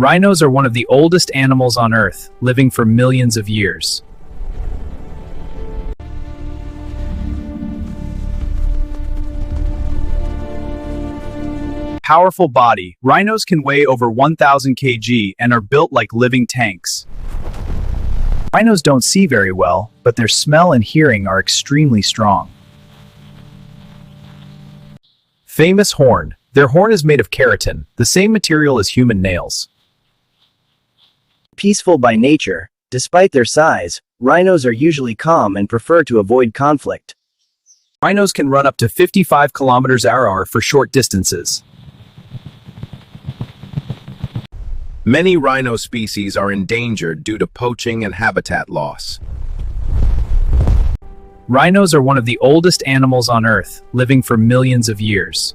Rhinos are one of the oldest animals on Earth, living for millions of years. Powerful body. Rhinos can weigh over 1,000 kg and are built like living tanks. Rhinos don't see very well, but their smell and hearing are extremely strong. Famous horn. Their horn is made of keratin, the same material as human nails. Peaceful by nature, despite their size, rhinos are usually calm and prefer to avoid conflict. Rhinos can run up to 55 km/h for short distances. Many rhino species are endangered due to poaching and habitat loss. Rhinos are one of the oldest animals on Earth, living for millions of years.